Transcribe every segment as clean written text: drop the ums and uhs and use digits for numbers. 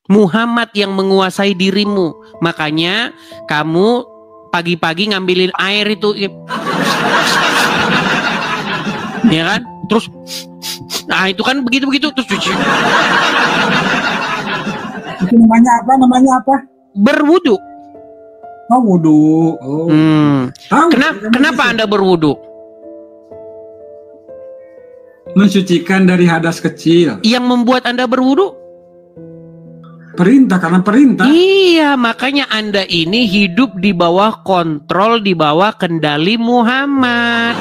Muhammad yang menguasai dirimu. Makanya kamu pagi-pagi ngambilin air itu, ya kan? Terus, nah itu kan begitu-begitu terus cuci. Itu namanya apa? Namanya apa? Berwudu. Oh, wudu. Oh. Kenapa Anda berwudu? Mensucikan dari hadas kecil. Yang membuat Anda berwudu? Perintah, karena perintah. Iya, makanya Anda ini hidup di bawah kontrol, di bawah kendali Muhammad.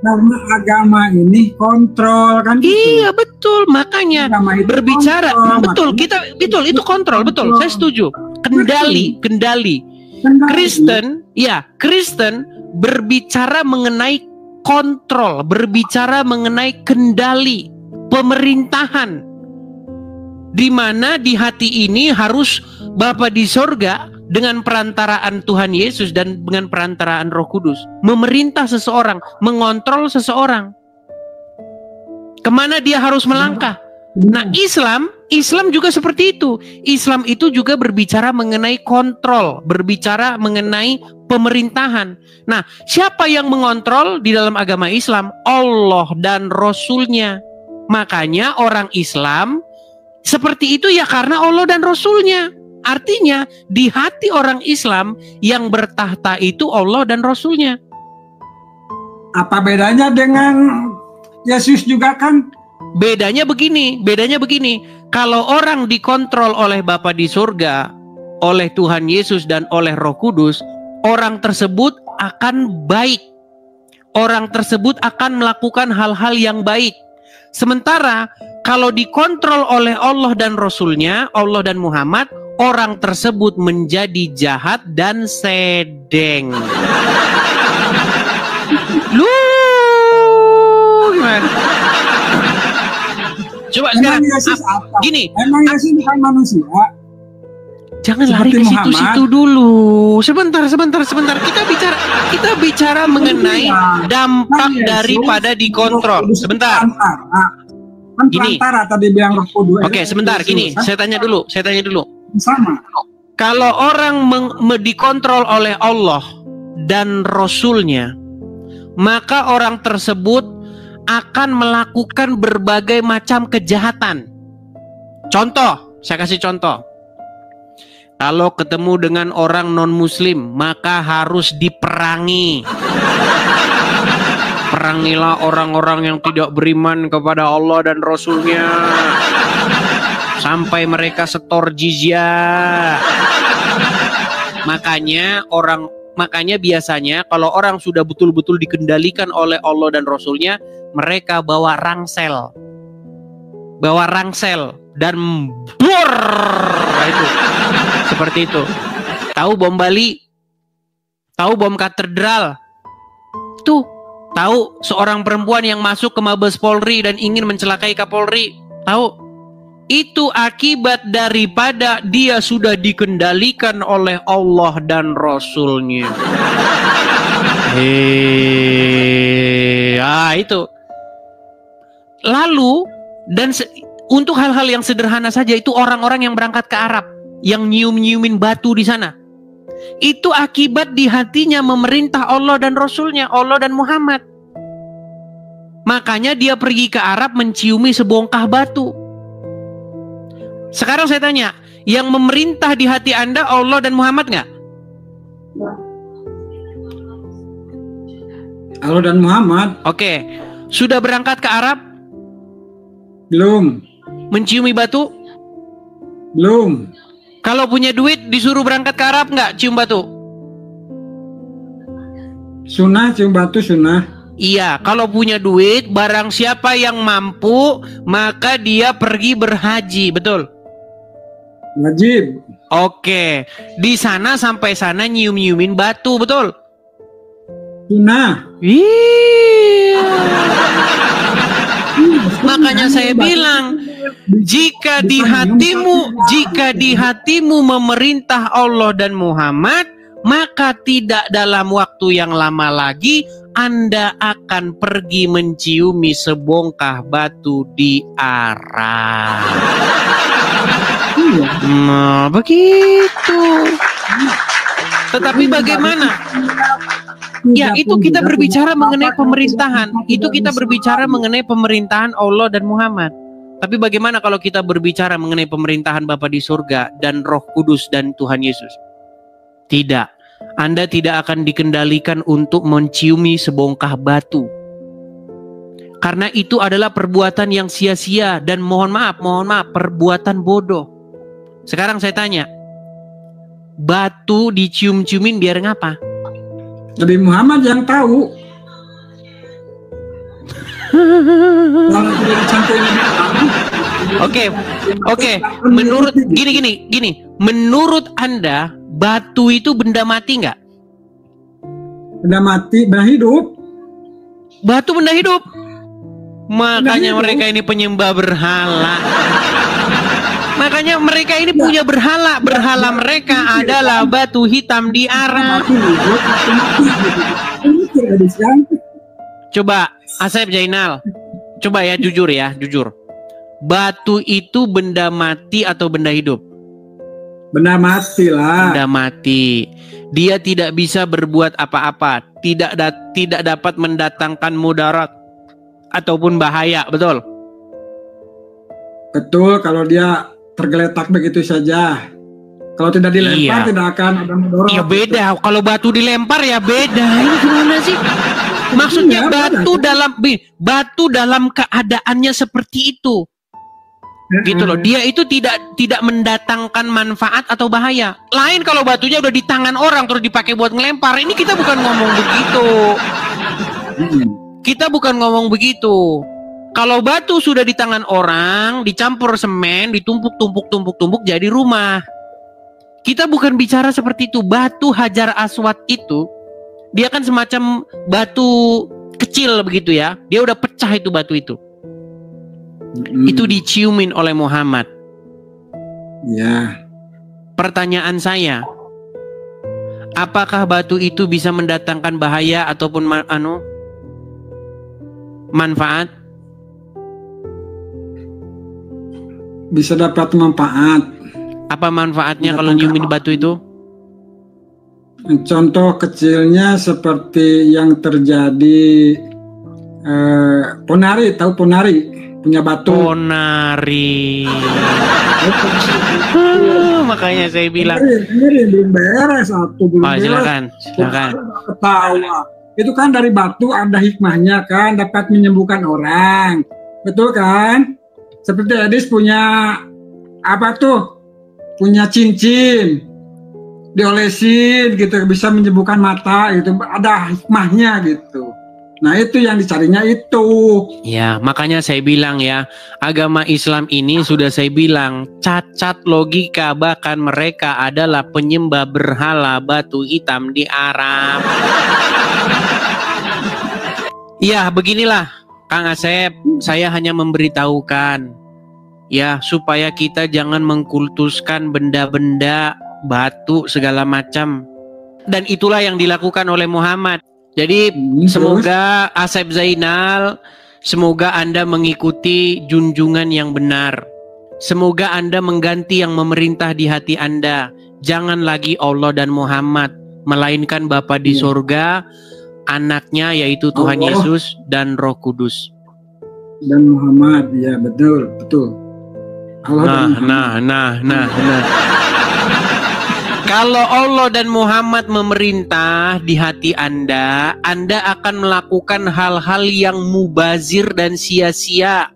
Karena agama ini kontrol kan? Iya, betul. Makanya berbicara kontrol, betul itu kontrol, betul. Saya setuju. Kendali. Kristen berbicara mengenai kontrol, berbicara mengenai kendali pemerintahan. Di mana di hati ini harus Bapa di sorga dengan perantaraan Tuhan Yesus dan dengan perantaraan Roh Kudus memerintah seseorang, mengontrol seseorang. Kemana dia harus melangkah? Nah, Islam juga seperti itu. Islam itu juga berbicara mengenai kontrol, berbicara mengenai pemerintahan. Nah, siapa yang mengontrol di dalam agama Islam? Allah dan Rasul-Nya. Makanya orang Islam seperti itu ya karena Allah dan Rasul-Nya. Artinya di hati orang Islam yang bertahta itu Allah dan Rasul-Nya. Apa bedanya dengan Yesus juga kan? Bedanya begini. Kalau orang dikontrol oleh Bapa di surga, oleh Tuhan Yesus dan oleh Roh Kudus, orang tersebut akan baik. Orang tersebut akan melakukan hal-hal yang baik. Sementara kalau dikontrol oleh Allah dan Rasul-Nya, Allah dan Muhammad, orang tersebut menjadi jahat dan sedeng. Lu gimana? Coba sekarang gini. Emang Yesus bukan manusia? Jangan lari ke situ-situ dulu. Sebentar. Kita bicara mengenai dampak daripada dikontrol. Sebentar. Gini. Tadi bilang Roh Kudus. Oke, sebentar. Gini, saya tanya dulu. Sama. Kalau orang dikontrol oleh Allah dan Rasul-Nya, maka orang tersebut akan melakukan berbagai macam kejahatan. Contoh, saya kasih contoh. Kalau ketemu dengan orang non-muslim, maka harus diperangi. Perangilah orang-orang yang tidak beriman kepada Allah dan Rasul-Nya sampai mereka setor jizyah. Makanya biasanya kalau orang sudah betul-betul dikendalikan oleh Allah dan Rasul-Nya, mereka bawa rangsel dan bor, itu seperti itu. Tahu bom Bali, tahu bom katedral, tuh tahu seorang perempuan yang masuk ke Mabes Polri dan ingin mencelakai Kapolri, tahu? Itu akibat daripada dia sudah dikendalikan oleh Allah dan Rasul-Nya. Itu. Lalu untuk hal-hal yang sederhana saja, itu orang-orang yang berangkat ke Arab, yang nyium-nyiumin batu di sana, itu akibat di hatinya memerintah Allah dan Rasul-Nya, Allah dan Muhammad. Makanya dia pergi ke Arab menciumi sebongkah batu. Sekarang saya tanya, yang memerintah di hati Anda Allah dan Muhammad nggak? Allah dan Muhammad. Oke. Sudah berangkat ke Arab? Belum. Menciumi batu? Belum. Kalau punya duit disuruh berangkat ke Arab nggak cium batu? Sunnah, cium batu sunnah. Iya, kalau punya duit, barang siapa yang mampu, maka dia pergi berhaji, betul? Wajib. Oke, di sana sampai sana nyium-nyiumin batu, betul? Sunnah. Iya. Makanya saya bilang, jika di hatimu memerintah Allah dan Muhammad, maka tidak dalam waktu yang lama lagi Anda akan pergi menciumi sebongkah batu di Arab. Nah, begitu. Tetapi bagaimana? Ya, itu kita berbicara mengenai pemerintahan. Itu kita berbicara mengenai pemerintahan Allah dan Muhammad. Tapi bagaimana kalau kita berbicara mengenai pemerintahan Bapa di surga dan Roh Kudus dan Tuhan Yesus? Tidak. Anda tidak akan dikendalikan untuk menciumi sebongkah batu. Karena itu adalah perbuatan yang sia-sia dan mohon maaf, perbuatan bodoh. Sekarang saya tanya, batu dicium-ciumin biar ngapa? Nabi Muhammad yang tahu. Oke. Menurut gini. Menurut Anda, batu itu benda mati nggak? Benda mati, benda hidup. Batu benda hidup. Makanya mereka ini penyembah berhala. Makanya mereka ini punya berhala. Berhala mereka adalah batu hitam di Arab. Coba Asep Zainal, coba ya jujur. Batu itu benda mati atau benda hidup? Benda mati lah. Benda mati. Dia tidak bisa berbuat apa-apa, tidak dapat mendatangkan mudarat ataupun bahaya, betul? Betul, kalau dia tergeletak begitu saja. Kalau tidak dilempar tidak akan ada mudarat. Ya beda, kalau batu dilempar ya beda. Ini gimana sih? Maksudnya batu dalam keadaannya seperti itu. Gitu loh, dia itu tidak mendatangkan manfaat atau bahaya. Lain kalau batunya udah di tangan orang terus dipakai buat ngelempar. Ini kita bukan ngomong begitu. Kita bukan ngomong begitu. Kalau batu sudah di tangan orang, dicampur semen, ditumpuk jadi rumah. Kita bukan bicara seperti itu. Batu Hajar Aswad itu, dia kan semacam batu kecil begitu ya. Dia udah pecah itu batu itu. Itu diciumin oleh Muhammad. Ya. Pertanyaan saya, apakah batu itu bisa mendatangkan bahaya ataupun manfaat? Bisa dapat manfaat. Apa manfaatnya kalau nyiumin batu itu? Contoh kecilnya seperti yang terjadi Ponari, tahu Ponari? Punya batu. Ponari. Makanya saya bilang. Ini belum beres satu belum beres. Silakan. Ketawa. Itu kan dari batu ada hikmahnya kan, dapat menyembuhkan orang. Betul kan? Seperti Edis punya apa tuh? Punya cincin. Diolesin gitu, bisa menyembuhkan mata gitu. Ada hikmahnya gitu. Nah itu yang dicarinya itu. Ya makanya saya bilang ya, agama Islam ini sudah saya bilang cacat logika, bahkan mereka adalah penyembah berhala batu hitam di Arab. Ya beginilah Kang Asep, saya hanya memberitahukan ya supaya kita jangan mengkultuskan benda-benda batu segala macam. Dan itulah yang dilakukan oleh Muhammad. Jadi semoga Asep Zainal, semoga Anda mengikuti junjungan yang benar. Semoga Anda mengganti yang memerintah di hati Anda. Jangan lagi Allah dan Muhammad, melainkan Bapa di surga, anaknya yaitu Tuhan Allah, Yesus dan Roh Kudus. Dan Muhammad, ya betul. Allah Nah. Kalau Allah dan Muhammad memerintah di hati Anda akan melakukan hal-hal yang mubazir dan sia-sia.